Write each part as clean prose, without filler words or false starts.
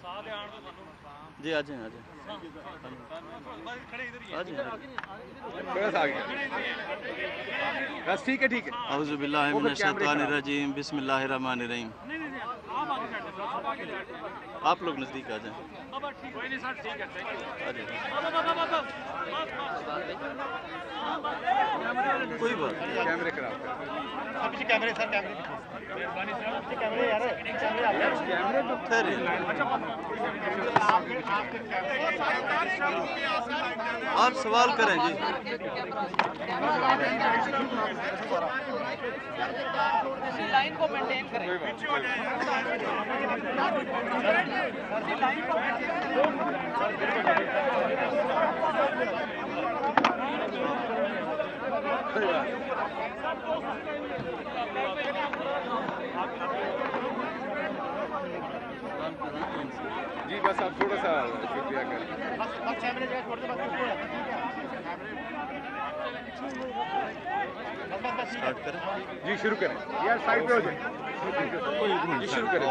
जी आ जाए थोड़ा सा आगे बस ठीक है औज़ुबिल्लाहिमिनश्शैतानिर्रजीम बिस्मिल्लाहिर्रहमानिर्रहीम। आप लोग नज़दीक आ जाएं। कोई बात नहीं, कैमरे खराब कैमरे आप सवाल करें जी। लाइन को मेंटेन करें। जी बस आप थोड़ा सा शुक्रिया करें स्टार्ट करें जी शुरू करें यार साइड पे हो जाए जी शुरू करें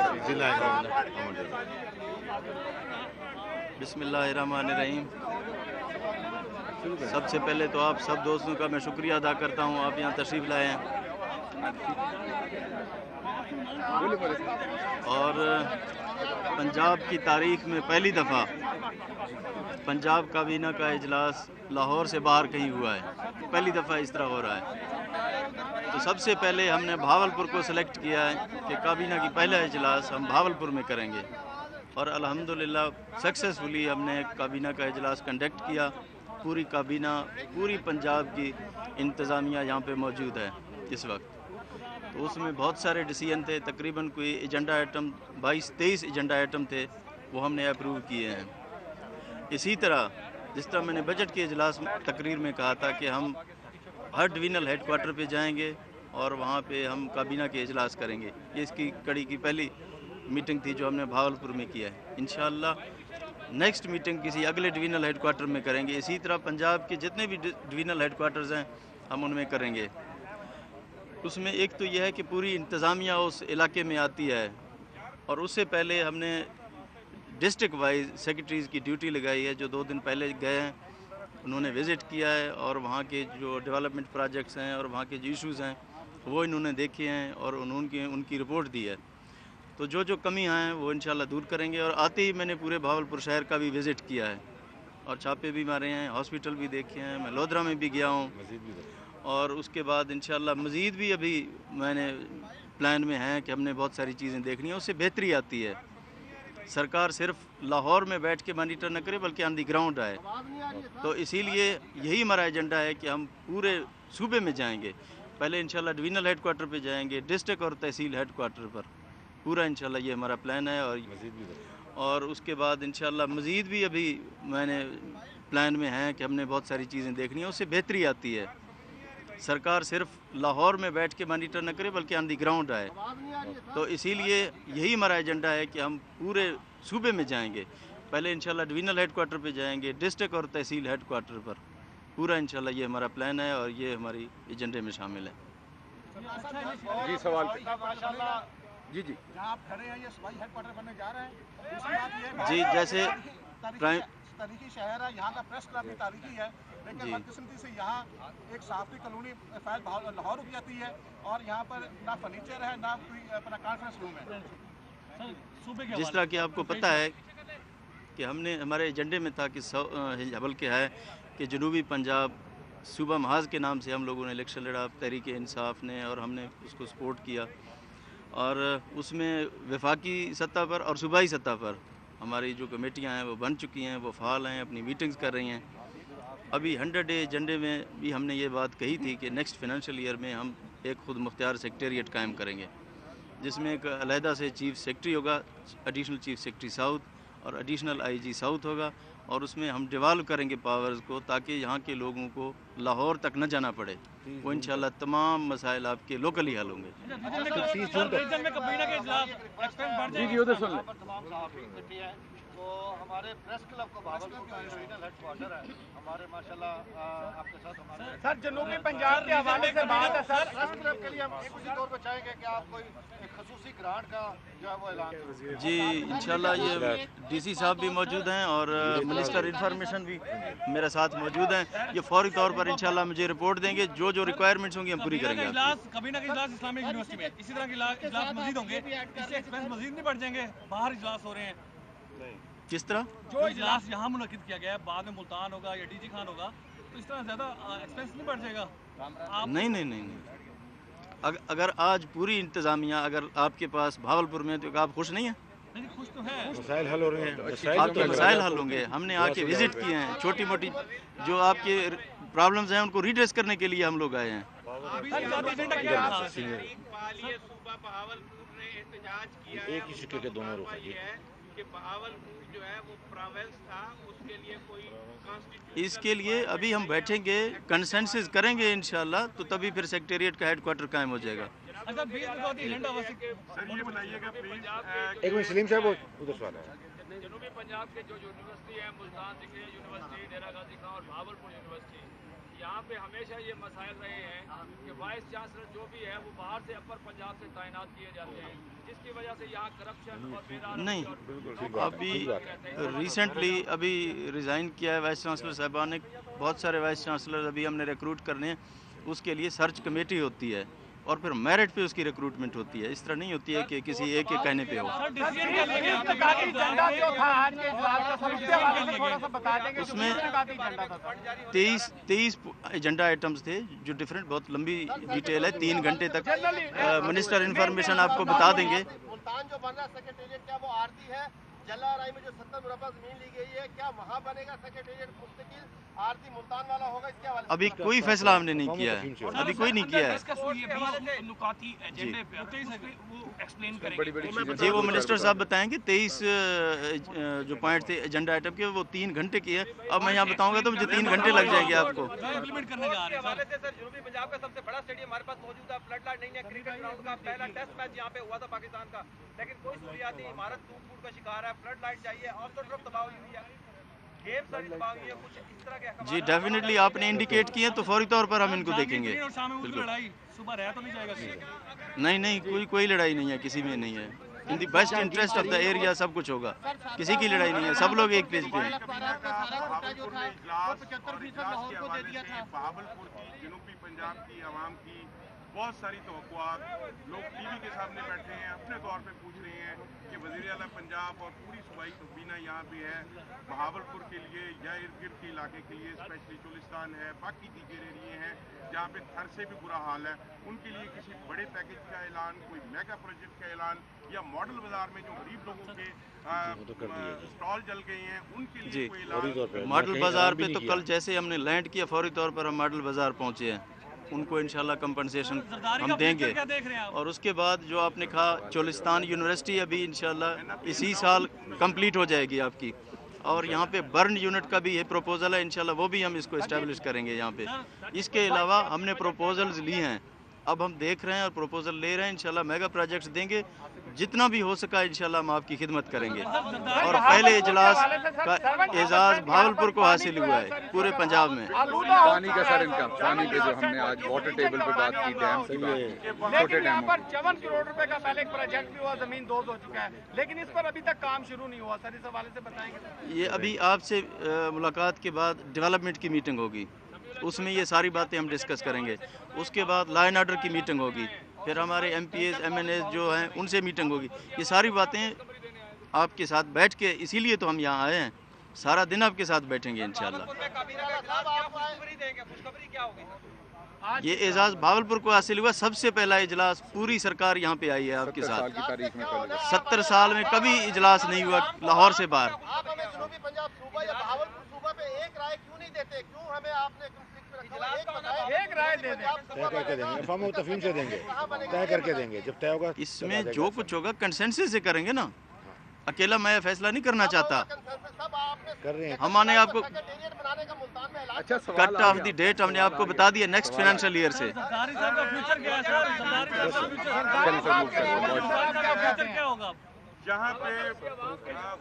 बिस्मिल्लाहिर्रहमानिर्रहीम। सबसे पहले तो आप सब दोस्तों का मैं शुक्रिया अदा करता हूँ, आप यहाँ तशरीफ़ लाए हैं। और पंजाब की तारीख़ में पहली दफ़ा पंजाब काबीना का इजलास लाहौर से बाहर कहीं हुआ है, पहली दफ़ा इस तरह हो रहा है। तो सबसे पहले हमने भावलपुर को सिलेक्ट किया है कि काबीना की पहला इजलास हम भावलपुर में करेंगे, और अल्हम्दुलिल्लाह सक्सेसफुली हमने काबीना का इजलास कंडक्ट किया। पूरी काबीना, पूरी पंजाब की इंतज़ामिया यहाँ पे मौजूद है इस वक्त। तो उसमें बहुत सारे डिसीजन थे, तकरीबन कोई एजेंडा आइटम 22-23 एजेंडा आइटम थे, वो हमने अप्रूव किए हैं। इसी तरह जिस तरह मैंने बजट के इजलास तकरीर में कहा था कि हम हर डिवीज़नल हेडक्वार्टर पे जाएंगे और वहाँ पे हम काबीना के इजलास करेंगे। ये इसकी कड़ी की पहली मीटिंग थी जो हमने भावलपुर में किया है। इंशाअल्लाह नेक्स्ट मीटिंग किसी अगले डिवीज़नल हेडक्वार्टर में करेंगे। इसी तरह पंजाब के जितने भी डिवीज़नल हेडक्वार्टर्स हैं हम उनमें करेंगे। उसमें एक तो यह है कि पूरी इंतज़ामिया उस इलाके में आती है, और उससे पहले हमने डिस्ट्रिक्ट वाइज सेक्रेटरीज़ की ड्यूटी लगाई है जो 2 दिन पहले गए हैं, उन्होंने विज़िट किया है और वहाँ के जो डेवलपमेंट प्रोजेक्ट्स हैं और वहाँ के जो इश्यूज़ हैं वो इन्होंने देखे हैं और उन्होंने उनकी रिपोर्ट दी है। तो जो जो कमियाँ हैं वो इंशाल्लाह दूर करेंगे। और आते ही मैंने पूरे भावलपुर शहर का भी विज़िट किया है और छापे भी मारे हैं, हॉस्पिटल भी देखे हैं, मैं लोधरा में भी गया हूँ, और उसके बाद इंशाल्लाह मज़ीद भी अभी मैंने प्लान में है कि हमने बहुत सारी चीज़ें देखनी है, उससे बेहतरी आती है। सरकार सिर्फ लाहौर में बैठ के मॉनिटर न करे बल्कि ऑन दी ग्राउंड आए। तो इसीलिए यही हमारा एजेंडा है कि हम पूरे सूबे में जाएंगे। पहले इंशाल्लाह डिवीज़नल हेडक्वार्टर पे जाएंगे, डिस्ट्रिक्ट और तहसील हेडक्वार्टर पर, पूरा इंशाल्लाह ये हमारा प्लान है। और उसके बाद इंशाल्लाह मज़ीद भी अभी मैंने प्लान में है कि हमने बहुत सारी चीज़ें देखनी है, उससे बेहतरी आती है। सरकार सिर्फ लाहौर में बैठ के मॉनिटर न करे बल्कि ऑन दी ग्राउंड आए। तो इसीलिए यही हमारा एजेंडा है कि हम पूरे सूबे में जाएंगे। पहले इंशाल्लाह डिवीज़नल हेडक्वार्टर पे जाएंगे, डिस्ट्रिक्ट और तहसील हेडक्वार्टर पर, पूरा इंशाल्लाह ये हमारा प्लान है और ये हमारी एजेंडे में शामिल है। जी सवाल जी जी आप खड़े हैं, ये सूबाई हेडक्वार्टर बनने जा रहे हैं। दूसरी बात ये जी, जैसे प्राइम तारीखी शहर है, यहाँ का प्रेस क्लब भी तारीखी है, लेकिन बदकिस्मती से यहाँ एक साफी कॉलोनी फैल लाहौर रुक जाती है और यहाँ पर ना फर्नीचर है ना कोई अपना कॉन्फ्रेंस रूम है। जिस तरह कि आपको पता है कि हमने हमारे एजेंडे में था कि बल्कि है कि जनूबी पंजाब सूबा महाज के नाम से हम लोगों ने इलेक्शन लड़ा, तहरीक इंसाफ ने, और हमने उसको सपोर्ट किया। और उसमें वफाकी सतह पर और सूबाई सतह पर हमारी जो कमेटियां हैं वो बन चुकी हैं, वो फ़ाल हैं, अपनी मीटिंग्स कर रही हैं। अभी 100 डे एजेंडे में भी हमने ये बात कही थी कि नेक्स्ट फाइनेंशियल ईयर में हम एक खुद मुख्तियार सेक्रेटेरिएट कायम करेंगे, जिसमें एक अलहदा से चीफ़ सेक्रेटरी होगा, एडिशनल चीफ़ सेक्रेटरी साउथ और एडिशनल आईजी साउथ होगा, और उसमें हम डेवलप करेंगे पावर्स को ताकि यहाँ के लोगों को लाहौर तक न जाना पड़े। वो इंशाल्लाह तमाम मसाइल आपके लोकल ही हल होंगे। जी जी उधर सुन लें। तो तो हमारे प्रेस क्लब को भावलपुर का रीजनल हेडक्वार्टर है हमारे माशाल्लाह आपके साथ हमारे सर जनूबी पंजाब के हवाले से बात है सर। प्रेस क्लब के लिए हम एक उसी तौर पर चाहेंगे कि आप कोई एक खसूसी ग्रांट का जो है वो ऐलान करें। जी इंशाल्लाह ये डीसी साहब भी मौजूद हैं और मिनिस्टर इंफॉर्मेशन भी मेरे साथ मौजूद हैं। ये फौरी तौर पर इंशाल्लाह मुझे रिपोर्ट देंगे, जो रिक्वायरमेंट्स होंगी हम पूरी करेंगे। कभी ना कभी इजलास इस्लामिक यूनिवर्सिटी में इसी तरह के इजलास मजीद होंगे, इससे एक्सपेंस मजीद नहीं बढ़ जाएंगे। बाहर इजलास हो रहे हैं, किस तरह जो इजलास यहाँ मुनक्किद किया गया है बाद में मुल्तान होगा या डीजी खान होगा, तो इस तरह ज़्यादा एक्सपेंस नहीं बढ़ जाएगा। नहीं। अगर आज पूरी इंतज़ामिया अगर आपके पास भावलपुर में, तो आप खुश नहीं हैं? नहीं, खुश तो है। मसाइल हल हो रहे हैं, आपके मसाइल हल होंगे। हमने आके विजिट किए हैं, छोटी मोटी जो आपके प्रॉब्लम्स हैं उनको रिड्रेस करने के लिए हम लोग आए हैं। सूबा बहावलपुर ने एहतजाज किया एक ही सिक्के के दोनों रुख है कि बहावलपुर जो है वो प्रोविंस था, उसके लिए कोई इसके लिए अभी हम बैठेंगे, कंसेंसस करेंगे इंशाल्लाह, तो तभी फिर सेक्रेटेरिएट का हेडक्वार्टर कायम हो जाएगा। अच्छा, सर ये बताइएगा प्लीज, एक मिनट सलीम साहब उधर सवाल है। जनूबी पंजाब के जो यूनिवर्सिटी है, मुल्तान सिकरिया यूनिवर्सिटी, डेरा गाजी खां और भावलपुर यूनिवर्सिटी, यहाँ पे हमेशा ये मसाइल रहे हैं कि वाइस चांसलर जो भी है वो बाहर से अपर पंजाब से तैनात किए जाते हैं, जिसकी वजह से यहाँ करप्शन और नहीं, अभी रिसेंटली अभी रिज़ाइन किया है वाइस चांसलर साहबान ने। बहुत सारे वाइस चांसलर अभी हमने रिक्रूट करने हैं, उसके लिए सर्च कमेटी होती है और फिर मेरिट पे उसकी रिक्रूटमेंट होती है। इस तरह नहीं होती है कि किसी एक के कहने पे हो। उसमें 23 एजेंडा आइटम्स थे जो डिफरेंट, बहुत लंबी डिटेल है, 3 घंटे तक मिनिस्टर इंफॉर्मेशन आपको बता देंगे। मुल्तान जो बन रहा सेक्रेटेरिएट, क्या वो आरती है? जलाराय में जो 70 मुरब्बा जमीन ली गई है, क्या वहाँ बनेगा सेक्रेटेरिएट मुस्तकिल? आरती मुल्तान वाला होगा? इसके हवाले अभी कोई फैसला हमने नहीं किया है, अभी कोई नहीं किया है जी। वो मिनिस्टर साहब बताएंगे। 23 जो पॉइंट थे एजेंडा आइटम के, वो 3 घंटे की है। अब मैं यहाँ बताऊंगा तो मुझे 3 घंटे लग जाएंगे आपको। जनूबी पंजाब का सबसे बड़ा स्टेडियम हमारे पास मौजूद है, फ्लड लाइट नहीं है, क्रिकेट ग्राउंड का पहला टेस्ट मैच यहाँ पे हुआ था पाकिस्तान का, लेकिन कोई सहूलियाती इमारत टूट फूट का शिकार है, फ्लड लाइट चाहिए, और तो तरफ तबाह हुई है, गेम सारी तबाह हुई है, कुछ इस तरह के जी डेफिनेटली आपने इंडिकेट किए तो फौरी तौर पर हम इनको देखेंगे। नहीं, कोई लड़ाई नहीं है, किसी में नहीं है। In the best interest of the area सब कुछ होगा, किसी की लड़ाई नहीं है, सब लोग एक पेज पे हैं। बहावलपुर की, जनूबी पंजाब की आवाम की बहुत सारी तवक्कुआत, लोग टीवी के सामने बैठे हैं, अपने तौर पे पूछ रहे हैं कि वज़ीर आला पंजाब और पूरी सूबाई तबीना यहाँ पे है बहावलपुर के लिए या इर्द गिर्द के इलाके के लिए, स्पेशली चोलिस्तान है, बाकी दीगर एरिए हैं जहाँ पे थर से भी बुरा हाल है, उनके लिए किसी बड़े पैकेज का ऐलान, कोई मेगा प्रोजेक्ट का ऐलान, या मॉडल बाजार में जो गरीब लोगों के स्टॉल जल गए हैं उनके लिए कोई ऐलान? मॉडल बाजार पे तो कल जैसे हमने लैंड किया, फौरी तौर पर हम मॉडल बाजार पहुँचे हैं, उनको इंशाल्लाह कंपनसेशन हम देंगे। और उसके बाद जो आपने कहा चोलिस्तान यूनिवर्सिटी, अभी इंशाल्लाह इसी साल कंप्लीट हो जाएगी आपकी, और यहाँ पे बर्न यूनिट का भी ये प्रपोजल है, इंशाल्लाह वो भी हम इसको इस्टेब्लिश करेंगे यहाँ पे। इसके अलावा हमने प्रपोजल्स लिए हैं, अब हम देख रहे हैं और प्रपोजल ले रहे हैं, इंशाल्लाह मेगा प्रोजेक्ट्स देंगे, जितना भी हो सका इंशाल्लाह हम आपकी खिदमत करेंगे। और पहले इजलास का एजाज़ भावलपुर को हासिल हुआ है पूरे पंजाब में। पानी का सर, इनका पानी पे जो हमने आज वाटर टेबल पे बात की, डैम की बात, छोटे यहाँ पर 54 करोड़ रुपए का पहले एक प्रोजेक्ट भी हुआ, जमीन दोज हो चुका है, लेकिन इस पर अभी तक काम शुरू नहीं हुआ। सर इस हवाले से बताएंगे? ये अभी आपसे मुलाकात के बाद डेवलपमेंट की मीटिंग होगी, उसमें ये सारी बातें हम डिस्कस करेंगे। उसके बाद लॉ एंड ऑर्डर की मीटिंग होगी, फिर हमारे MPs MNAs जो हैं उनसे मीटिंग होगी। ये सारी बातें आपके साथ बैठ के, इसीलिए तो हम यहाँ आए हैं, सारा दिन आपके साथ बैठेंगे इंशाल्लाह। ये एजाज़ भावलपुर को हासिल हुआ, सबसे पहला इजलास, पूरी सरकार यहाँ पे आई है आपके साथ। 70 साल में कभी इजलास नहीं हुआ लाहौर से बाहर। आप हमें जनूबी पंजाब सूबा या बहावलपुर सूबा पे एक राय क्यों नहीं देते? क्यों हमें आपने एक राय दे दें, तय करके देंगे, फहम तफहीम से देंगे, तय करके देंगे, जब तय होगा। इसमें जो कुछ होगा कंसेंसस से करेंगे ना, अकेला मैं फैसला नहीं करना चाहता। कर रहे हैं हमने आपको अच्छा कट ऑफ द डेट हमने आपको बता दिया नेक्स्ट फाइनेंशियल ईयर से। सरदारी साहब का फ्यूचर क्या है सर? सरदारी साहब का फ्यूचर क्या होगा? जहाँ पे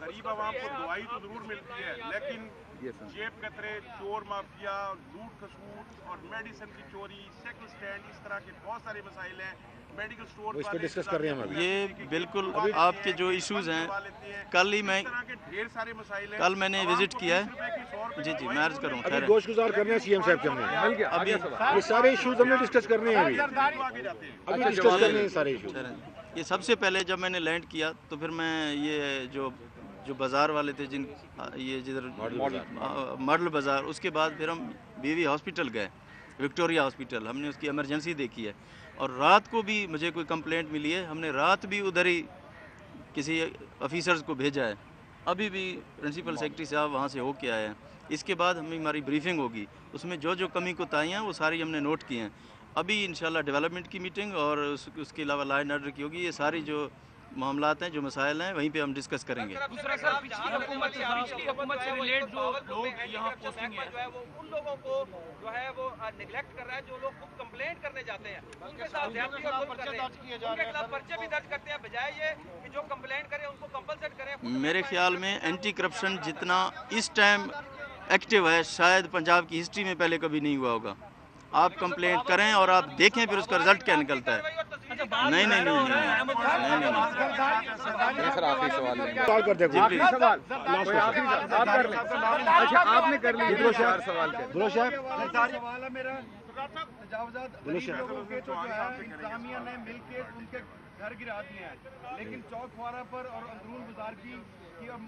गरीब आवाम को दवाई तो जरूर मिलती है, लेकिन जेब कतरे, चोर माफिया, लूट खसूट और मेडिसिन की चोरी, साइकिल स्टैंड, इस तरह के बहुत सारे मसाइल हैं। मेडिकल स्टोर इस पे डिस्कस कर रहे हैं हम। ये बिल्कुल आपके जो इश्यूज हैं, कल ही मैं ढेर सारे मसाइल हैं। कल मैंने विजिट किया है। जी जी, मैं अर्ज करूँ अभी गोश गुजार करने हैं सीएम साहब के हमने। अभी ये सारे इश्यूज हमने डिस्कस करने हैं अभी डिस्कस करने हैं सारे इश्यूज। ये सबसे पहले जब मैंने लैंड किया तो फिर मैं ये जो बाज़ार वाले थे जिन ये जिधर मॉडल बाज़ार, उसके बाद फिर हम बीवी हॉस्पिटल गए, विक्टोरिया हॉस्पिटल, हमने उसकी इमरजेंसी देखी है। और रात को भी मुझे कोई कंप्लेंट मिली है, हमने रात भी उधर ही किसी ऑफिसर्स को भेजा है। अभी भी प्रिंसिपल सेक्रेटरी साहब वहाँ से होके आए हैं। इसके बाद हमारी ब्रीफिंग होगी, उसमें जो जो कमी कोताहियाँ वो सारी हमने नोट की हैं। अभी इंशाल्लाह डेवलपमेंट की मीटिंग और उसके अलावा लॉ एंड ऑर्डर की होगी। ये सारी जो मामलात हैं, जो मसाइल हैं, वहीं पे हम डिस्कस करेंगे। दूसरा सर, पिछली हुकूमत से रिलेट जो लोग यहाँ पोस्टिंग है जो है वो उन लोगों को जो है वो निगलेक्ट कर रहा है, जो लोग खुद कंप्लेंट करने जाते हैं उनके साथ ज्यादती और जुल्म कर रहे हैं, उनके खिलाफ पर्चे भी दर्ज करते हैं, बजाय ये कि जो कंप्लेंट करें उनको कंपलसेट करें। मेरे ख्याल में एंटी करप्शन जितना इस टाइम एक्टिव है शायद पंजाब की हिस्ट्री में पहले कभी नहीं हुआ होगा। आप कंप्लेंट करें और आप देखें फिर उसका रिजल्ट क्या निकलता है। नहीं नहीं नहीं सर आखिरी सवाल लेंगे। सवाल कर दे आखिरी सवाल कोई आखिरी सवाल आप कर लें। अच्छा आपने कर लिया, चार सवाल कर। बोलो साहब। सवाल है मेरा, तजावुज़ात गरीब लोगों के जो है इंतजामिया ने मिलके उनके घर गिरा दिए हैं, लेकिन चौक फुआरा पर और अंदरून बाजार की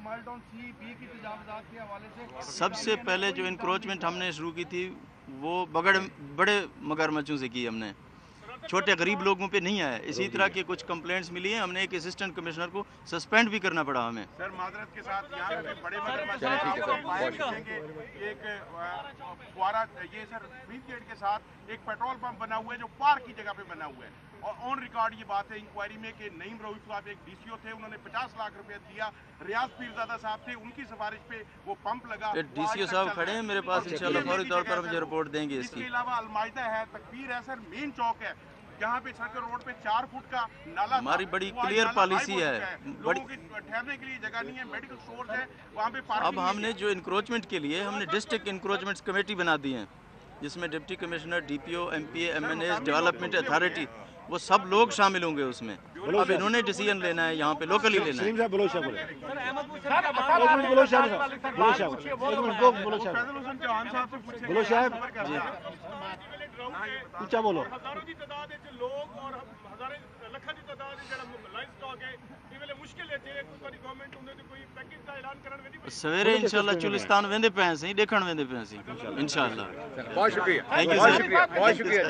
माइलटाउन सी बी की तजावुज़ात के हवाले से सबसे पहले जो इंक्रोचमेंट हमने शुरू की थी वो बड़े मगरमच्छों से की हमने, छोटे गरीब लोगों पे नहीं आया। इसी तरह की कुछ कंप्लेंट्स मिली हैं, हमने एक असिस्टेंट कमिश्नर को सस्पेंड भी करना पड़ा हमें। सर माजरत के साथ यहाँ पे बड़े मगरमच्छ एक फुआरा, ये सर स्वीट गेट के साथ एक पेट्रोल पंप बना हुआ है जो पार्क की जगह पे बना हुआ है, और ऑन रिकॉर्ड ये बात है इंक्वायरी में कि नईम रऊफ साहब एक डीसीओ थे, उन्होंने 50 लाख रुपए दिया, रियाज पीरजादा साहब थे, उनकी सिफारिश पे वो पंप लगा। डीसीओ साहब खड़े हैं मेरे पास, इंशाल्लाह फौरी तौर पर मुझे रिपोर्ट देंगे इसकी। इसके अलावा अलमाइदा है, तकबीर है सर, मेन चौक है जहाँ पे सर्कल रोड पे 4 फुट का नाला, हमारी बड़ी क्लियर पॉलिसी है, लोगों की ठहरने के लिए जगह नहीं है, मेडिकल स्टोर्स है वहाँ पे। अब हमने जो इंक्रोचमेंट के लिए हमने डिस्ट्रिक्ट इंक्रोचमेंट कमेटी बना दी है, जिसमें deputy commissioner, DPO, MPa, MNA, development authority, वो सब लोग शामिल होंगे उसमें। अब इन्होंने डिसीजन लेना है, यहाँ पे लोकली लेना है। बोलो साहब, बोलो साहब, ऊंचा बोलो। सवेरे इंशाल्लाह चुलिस्तान वेंदे पे हैं, देखण वेंदे पे हैं इंशाल्लाह। बहुत शुक्रिया, थैंक यू बहुत सर। शुक्रिया, बहुत शुक्रिया।